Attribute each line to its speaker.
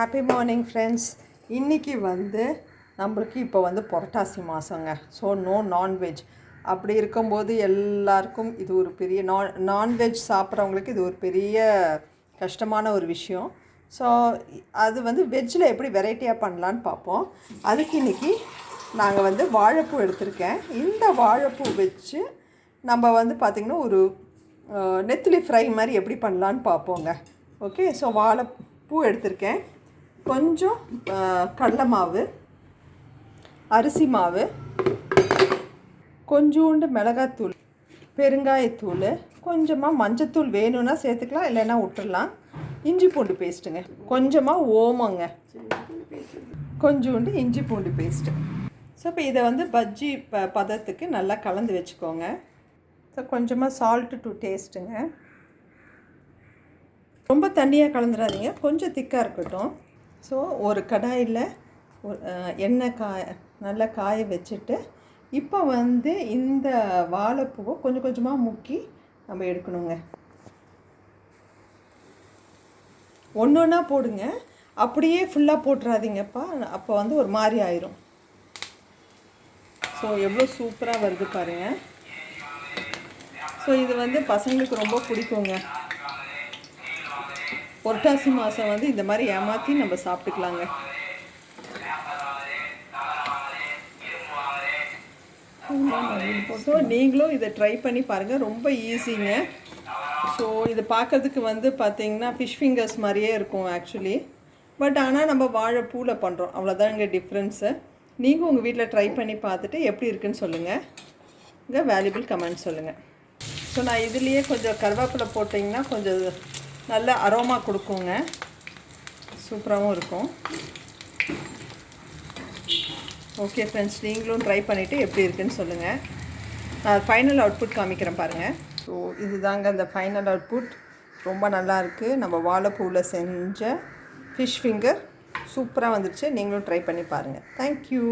Speaker 1: Happy morning friends. இன்றைக்கி நம்மளுக்கு இப்போ புரட்டாசி மாதங்க. So no non veg. அப்படி இருக்கும்போது எல்லாருக்கும் இது ஒரு பெரிய நான்வெஜ் சாப்பிட்றவங்களுக்கு இது ஒரு பெரிய கஷ்டமான ஒரு விஷயம். ஸோ அது வெஜ்ஜில் எப்படி வெரைட்டியாக பண்ணலான்னு பார்ப்போம். அதுக்கு இன்றைக்கி நாங்கள் வாழைப்பூ எடுத்திருக்கேன். இந்த வாழைப்பூ வச்சு நம்ம பார்த்திங்கன்னா ஒரு நெத்திலி ஃப்ரை மாதிரி எப்படி பண்ணலான்னு பார்ப்போங்க. ஓகே, ஸோ வாழைப்பூ எடுத்திருக்கேன். கொஞ்சம் கடலை மாவு, அரிசி மாவு, கொஞ்சோண்டு மிளகாத்தூள், பெருங்காயத்தூள், கொஞ்சமாக மஞ்சத்தூள் வேணும்னா சேர்த்துக்கலாம், இல்லைன்னா விட்டுடலாம். இஞ்சி பூண்டு பேஸ்ட்டுங்க, கொஞ்சமாக ஓமங்க, கொஞ்சோண்டு இஞ்சி பூண்டு பேஸ்ட்டு. ஸோ இப்போ இதை பஜ்ஜி பதத்துக்கு நல்லா கலந்து வச்சுக்கோங்க. ஸோ கொஞ்சமாக சால்ட்டு டு டேஸ்ட்டுங்க. ரொம்ப தண்ணியாக கலந்துடாதீங்க, கொஞ்சம் திக்காக இருக்கட்டும். ஸோ ஒரு கடாயில் எண்ணெய் நல்லா காய வச்சுட்டு இப்போ இந்த வாழைப்பூவை கொஞ்சம் கொஞ்சமாக முக்கி நம்ம எடுக்கணுங்க. ஒன்று ஒன்றா போடுங்க, அப்படியே ஃபுல்லாக போட்டுறாதீங்கப்பா, அப்போ ஒரு மாதிரி ஆயிரும். ஸோ எவ்வளோ சூப்பராக வருது பாருங்கள். ஸோ இது பசங்களுக்கு ரொம்ப பிடிக்குங்க. புரட்டாசி மாதம் இந்த மாதிரி ஏமாற்றி நம்ம சாப்பிட்டுக்கலாங்க. ஸோ நீங்களும் இதை ட்ரை பண்ணி பாருங்கள், ரொம்ப ஈஸிங்க. ஸோ இது பார்க்கறதுக்கு பார்த்திங்கன்னா ஃபிஷ் ஃபிங்கர்ஸ் மாதிரியே இருக்கும் ஆக்சுவலி. பட் ஆனால் நம்ம வாழைப்பூவில் பண்ணுறோம், அவ்வளோதான் இங்கே டிஃப்ரென்ஸு. நீங்கள் உங்கள் வீட்டில் ட்ரை பண்ணி பார்த்துட்டு எப்படி இருக்குன்னு சொல்லுங்கள், இங்கே வேல்யூபிள் கமெண்ட் சொல்லுங்கள். ஸோ நான் இதுலேயே கொஞ்சம் கருவேப்பிலை போட்டிங்கன்னா கொஞ்சம் நல்ல அரோமா கொடுக்குங்க, சூப்பராகவும் இருக்கும். ஓகே ஃப்ரெண்ட்ஸ், நீங்களும் ட்ரை பண்ணிவிட்டு எப்படி இருக்குன்னு சொல்லுங்கள். நான் ஃபைனல் அவுட்புட் காமிக்கிறேன் பாருங்கள். ஸோ இதுதாங்க அந்த ஃபைனல் அவுட்புட். ரொம்ப நல்லாயிருக்கு. நம்ம வாழைப்பூவில் செஞ்ச ஃபிஷ் ஃபிங்கர் சூப்பராக வந்துடுச்சு. நீங்களும் ட்ரை பண்ணி பாருங்கள். தேங்க்யூ.